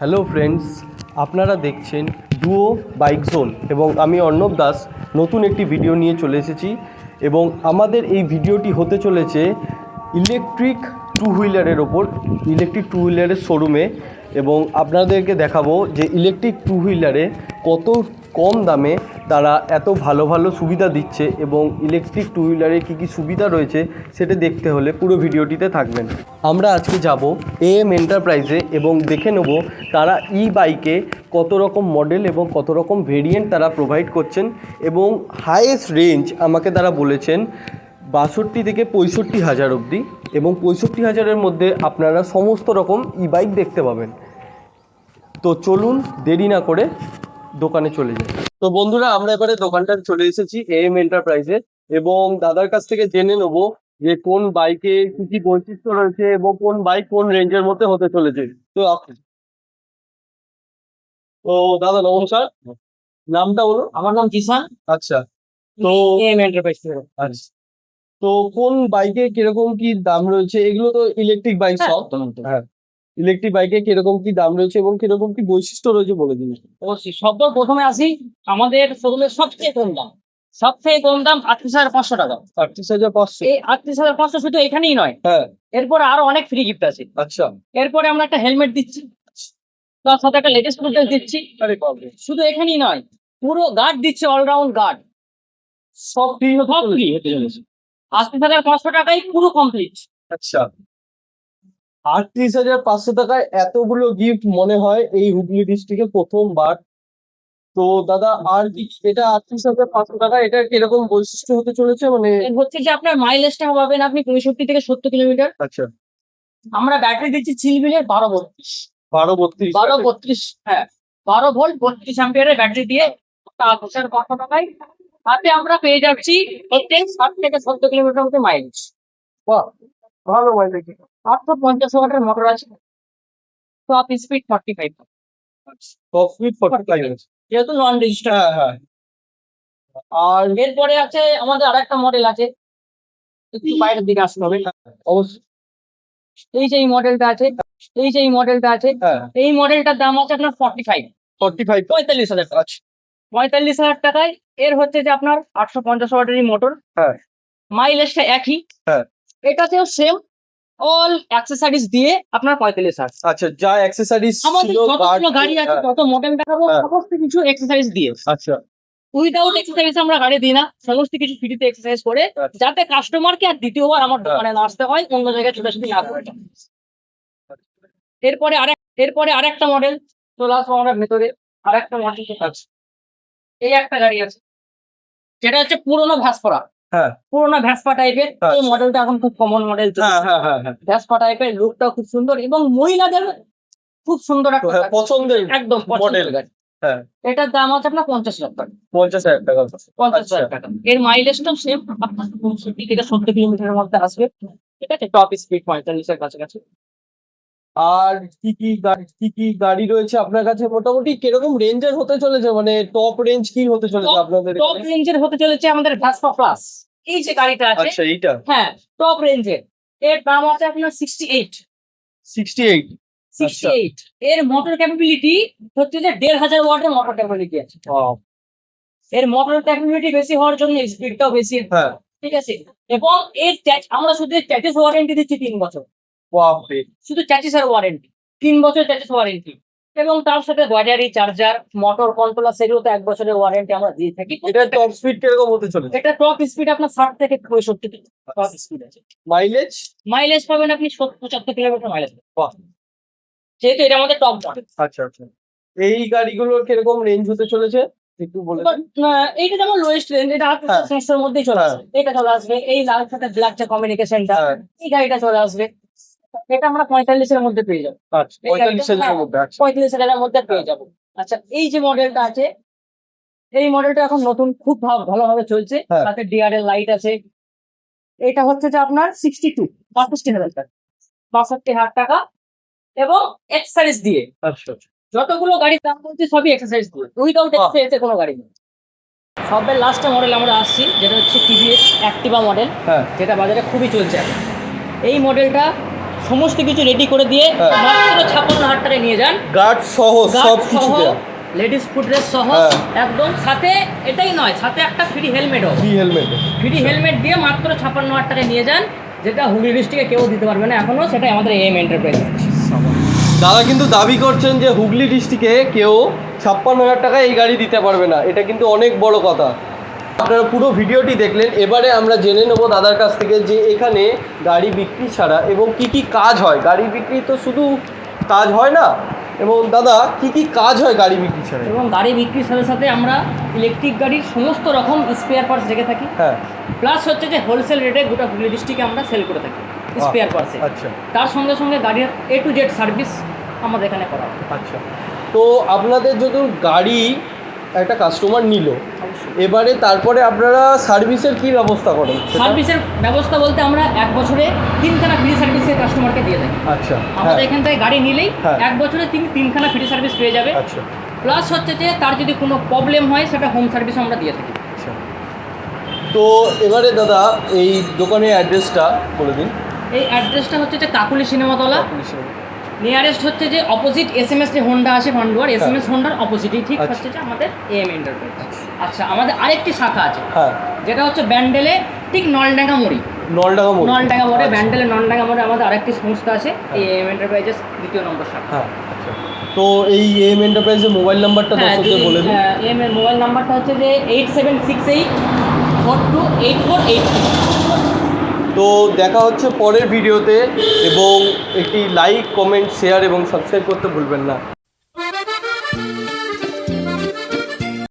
Hello friends, আপনারা দেখছেন duo bike zone এবং আমি অর্ণব দাস নতুন একটি ভিডিও নিয়ে চলে এসেছি এবং আমাদের এই ভিডিওটি হতে চলেছে ইলেকট্রিক টু হুইলারের ওপর, ইলেকট্রিক টু হুইলারের শোরুমে। এবং আপনাদেরকে দেখাবো যে ইলেকট্রিক টু হুইলারে কত কম দামে তারা এত ভালো ভালো সুবিধা দিচ্ছে এবং ইলেকট্রিক টু হুইলারে কী কী সুবিধা রয়েছে সেটা দেখতে হলে পুরো ভিডিওটিতে থাকবেন। আমরা আজকে যাব AM এন্টারপ্রাইজে এবং দেখে নেব তারা ই বাইকে কত রকম মডেল এবং কত রকম ভেরিয়েন্ট তারা প্রোভাইড করছেন এবং হাইয়েস্ট রেঞ্জ আমাকে তারা বলেছেন 62 থেকে 65,000 অবধি, এবং 65,000-এর মধ্যে আপনারা সমস্ত রকম ই বাইক দেখতে পাবেন। তো চলুন দেরি না করে দোকানে চলে যাই। তো বন্ধুরা, আমরা এবারে দোকানটা চলে এসেছি AM এন্টারপ্রাইজে এবং দাদার কাছ থেকে জেনে নেব যে কোন বাইকে কি কি বৈশিষ্ট্য রয়েছে এবং কোন বাইক কোন রেঞ্জের মধ্যে হতে চলেছে। তো দাদা নমস্কার, নামটা বলুন। আমার নাম জিসান। আচ্ছা, তো AM এন্টারপ্রাইজ থেকে। আচ্ছা, তো কোন বাইকে কিরকম কি দাম রয়েছে? এগুলো তো ইলেকট্রিক বাইক সব। হ্যাঁ, ইলেকট্রিক বাইকে কিরকম কি দাম রয়েছে এবং কিরকম কি বৈশিষ্ট্য রয়েছে বলে দিন। অবশ্যই সবার প্রথমে আসি আমাদের শোরুমের সবচেয়ে কম দাম, 38,500 টাকা। 38,500? এই 38,500 শুধু এখানেই নয়, হ্যাঁ। এরপরে আরো অনেক ফ্রি গিফট আছে। আচ্ছা। এরপরে আমরা একটা হেলমেট দিচ্ছি, তার সাথে একটা লেটেস্ট মডেল দিচ্ছি। আরে বাবা, শুধু এখানেই নয়, পুরো গার্ড দিচ্ছে, অলরাউন্ড গার্ড, সব ফ্রি সব ফ্রি হতে চলেছে। 38,500 টাকায় পুরো কমপ্লিট। আচ্ছা, 38,500 টাকায় এতগুলো গিফট মনে হয় এই হুগলি ডিস্ট্রিক্টে প্রথমবার। তো দাদা, আর কি এটা 38,500 টাকা, এটা কিরকম বৈশিষ্ট্য হতে চলেছে মানে? এর হচ্ছে যে আপনার মাইলেজটা পাবেন আপনি 65 থেকে 70 কিলোমিটার। আচ্ছা, আমরা ব্যাটারি দিচ্ছি চিলবিলের 1232। 12-32? 12-32, হ্যাঁ, 12 ভোল্ট 32 অ্যাম্পিয়ারের ব্যাটারি দিয়ে 38,500 টাকায় তাতে আমরা পেয়ে যাচ্ছি হচ্ছে 60 থেকে 70 কিলোমিটার মতো মাইলেজ। বাহ, ভালো মাইলেজ। 850 ওয়াটের মোটর আছে, টপ স্পিড 45, টপ স্পিড 45 আছে। যেহেতু নন রেজিস্টার। হ্যাঁ হ্যাঁ। আর এরপরে আছে আমাদের আরেকটা মডেল আছে, একটু বাইরের দিকে আসতে হবে। অবশ্যই। এই যে এই মডেলটা আছে, এই যে এই মডেলটা আছে, হ্যাঁ, এই মডেলটার দাম আছে আপনার 45, 45,000 টাকা। আচ্ছা। 45,000 টাকায় এর হচ্ছে যে আপনার 850 ওয়াটেরই মোটর, হ্যাঁ মাইলেজটা একই। হ্যাঁ। এটাতেও সেম, অল অ্যাক্সেসরিজ দিয়ে আপনার 45,000। আচ্ছা, যা অ্যাক্সেসরিজ আমাদের ছিল, যতগুলো গাড়ি আছে, যত মডেল দেখাবো, হ্যাঁ। সমস্ত কিছু এক্সারসাইজ দিয়ে। আচ্ছা উইদাউট এক্সারসাইজ আমরা গাড়ি দিই না, সমস্ত কিছু ফ্রিতে এক্সারসাইজ করে, আচ্ছা। যাতে কাস্টমারকে আর দ্বিতীয়বার আমার দোকানে না আসতে হয়, অন্য জায়গায় ছোটাছুটি না করে। এরপরে আরেকটা মডেল চলে আসবো আমরা ভেতরে। আরেকটা মডেল আচ্ছা। এই একটা গাড়ি আছে, যেটা হচ্ছে পুরোনো ভ্যাসপা, হ্যাঁ পুরোনো ভ্যাসপা টাইপের। আচ্ছা। এই মডেলটা এখন খুব কমন মডেল। হ্যাঁ হ্যাঁ হ্যাঁ হ্যাঁ। ভ্যাসপা টাইপের, লুকটা খুব সুন্দর এবং মহিলাদের খুব সুন্দর একটা হ্যাঁ, পছন্দের একদম মডেল। মডেল গাড়ি। হ্যাঁ, এটার দাম আছে আপনার 50,000 টাকা। 50,000 টাকা। 50,000 টাকা। এর মাইলেজটাও সেম, আপনার 65 থেকে 70 কিলোমিটারের মধ্যে আসবে। ঠিক আছে, টপ স্পিড 45 এর কাছাকাছি। আর কি কি গাড়ি রয়েছে আপনার কাছে? মোটামুটি কিরকম রেঞ্জের হতে চলেছে, মানে টপ রেঞ্জ কি হতে চলেছে আপনাদের টপ এখানে? রেঞ্জের হতে চলেছে আমাদের ভ্যাসপা প্লাস, এই যে গাড়িটা আছে। আচ্ছা, এইটা হ্যাঁ, টপ রেঞ্জের। এর দাম আছে আপনার 68। 68? 68 এর মোটর ক্যাপাবিলিটি হচ্ছে যে 1,500 ওয়াটের মোটর ক্যাপাবিলিটি আছে। Wow. এর মোটর ক্যাপাবিলিটি বেশি হওয়ার জন্য স্পিডটাও বেশি। হ্যাঁ। ঠিক আছে, এবং এর আমরা শুধু চ্যাসিস ওয়ারেন্টি দিচ্ছি 3 বছর। বাপরে, শুধু চ্যাসিসের ওয়ারেন্টি 3 বছর চ্যাসিস ওয়ারেন্টি, এবং তার সাথে ব্যাটারি, চার্জার, মোটর কন্ট্রোলার, সেগুলো তো 1 বছরের ওয়ারেন্টি আমরা দিয়ে থাকি। এটা টপ স্পিড কিরকম হতে চলেছে? এটা টপ স্পিড আপনার 60 থেকে 65 টপ স্পিড আছে। মাইলেজ? মাইলেজ পাবেন আপনি 75 কিলোমিটার মাইলেজ, বাহ, যেহেতু এটা আমাদের টপ মডেল। আচ্ছা আচ্ছা। এই গাড়িগুলোর কিরকম রেঞ্জ হতে চলেছে একটু বলে দিন। এইটা যেমন লোয়েস্ট রেঞ্জ, এটা 8,500 মধ্যেই চলে আসবে। এটা চলে আসবে, এই লাল সাথে ব্ল্যাক চা কমিউনিকেশনটা, এই গাড়িটা চলে আসবে। এটা আমরা 45 এর মধ্যে পেয়ে যাবো। আচ্ছা, 45,000 এর মধ্যে। আচ্ছা, 45,000 এর মধ্যে পেয়ে যাবো। আচ্ছা, এই যে মডেলটা আছে, এই মডেলটা এখন নতুন, খুব ভালোভাবে চলছে। হ্যাঁ। তাতে ডিআরএল লাইট আছে। এটা হচ্ছে যে আপনার 62,000 টাকা, 62,000 টাকা, এবং এক্সারসাইজ দিয়ে। আচ্ছা আচ্ছা। যতগুলো গাড়ির দাম বলছি সবই এক্সারসাইজ দিয়ে, উইদাউট এক্সারসাইজে কোনো গাড়ি নেই। সবের লাস্টে মডেল আমরা আসছি, যেটা হচ্ছে টিভিএস অ্যাক্টিভা মডেল, হ্যাঁ। যেটা বাজারে খুবই চলছে এখন। এই মডেলটা সমস্ত কিছু রেডি করে দিয়ে হ্যাঁ। মাত্র 56,000 টাকায় নিয়ে যান। গার্ড সহ সব কিছু দেয়া, লেডিস ফুটরেস সহ হ্যাঁ। একদম, সাথে এটাই নয়, সাথে একটা ফ্রি হেলমেটও, ফ্রি হেলমেট। ফ্রি হেলমেট দিয়ে মাত্র 56,000 টাকায় নিয়ে যান, যেটা হুগলি ডিস্ট্রিক্টে কেউ দিতে পারবে না এখনো, সেটা আমাদের AM এন্টারপ্রাইজ। দাদা কিন্তু দাবি করছেন যে হুগলি ডিস্ট্রিক্টে কেউ 56,000 টাকায় এই গাড়ি দিতে পারবে না, এটা কিন্তু অনেক বড় কথা। আপনারা পুরো ভিডিওটি দেখলেন, এবারে আমরা জেনে নেব দাদার কাছ থেকে যে এখানে গাড়ি বিক্রি ছাড়া এবং কি কি কাজ হয়। গাড়ি বিক্রি তো শুধু কাজ হয় না, এবং দাদা কি কি কাজ হয় গাড়ি বিক্রি ছাড়া? এবং গাড়ি বিক্রির সাথে সাথে আমরা ইলেকট্রিক গাড়ির সমস্ত রকম স্পেয়ার পার্টস রেখে থাকি, হ্যাঁ। প্লাস হচ্ছে যে হোলসেল রেটে গোটা হুগলি ডিস্ট্রিক্টে আমরা সেল করে থাকি স্পেয়ার পার্টসে। আচ্ছা তার সঙ্গে সঙ্গে গাড়ির A to Z সার্ভিস আমাদের এখানে করা হয়। আচ্ছা। তো আপনাদের যদি গাড়ি একটা কাস্টমার নিল, অবশ্যই এবারে তারপরে আপনারা সার্ভিসের কি ব্যবস্থা করেন? সার্ভিসের ব্যবস্থা বলতে আমরা 1 বছরে 3খানা ফ্রি সার্ভিসের কাস্টমারকে দিয়ে থাকি। আচ্ছা, আমাদের এখান থেকে গাড়ি নিলেই হ্যাঁ। 1 বছরে 3খানা ফ্রি সার্ভিস পেয়ে যাবে। আচ্ছা প্লাস হচ্ছে যে তার যদি কোনো প্রবলেম হয় সেটা হোম সার্ভিস আমরা দিয়ে থাকি। আচ্ছা। তো এবারে দাদা এই দোকানের অ্যাড্রেসটা বলে দিন। এই অ্যাড্রেসটা হচ্ছে যে কাকুলি সিনেমাতলা, নিয়ারেস্ট হচ্ছে যে অপোজিট SMS যে হোন্ডা আছে ভান্ডুয়ার, SMS হোন্ডার অপোজিটই ঠিক আচ্ছা। হচ্ছে যে আমাদের AM এন্টারপ্রাইজ। আচ্ছা, আমাদের আরেকটি শাখা আছে হ্যাঁ, যেটা হচ্ছে ব্যান্ডেলে ঠিক নলডাঙ্গা মোড়ি, নলডাঙ্গা মোড়। নলডাঙ্গা মোড়ে, আচ্ছা। ব্যান্ডেলে নলডাঙ্গা মোড়ে আমাদের আরেকটি সংস্থা আছে, এই AM এন্টারপ্রাইজের 2য় নম্বর শাখা। হ্যাঁ, আচ্ছা। তো এই AM এন্টারপ্রাইজের মোবাইল নাম্বারটা দর্শকদের বলে দিন। AM এর মোবাইল নাম্বারটা হচ্ছে যে 8768428483। তো দেখা হচ্ছে পরের ভিডিওতে, এবং একটি লাইক, কমেন্ট, শেয়ার এবং সাবস্ক্রাইব করতে ভুলবেন না।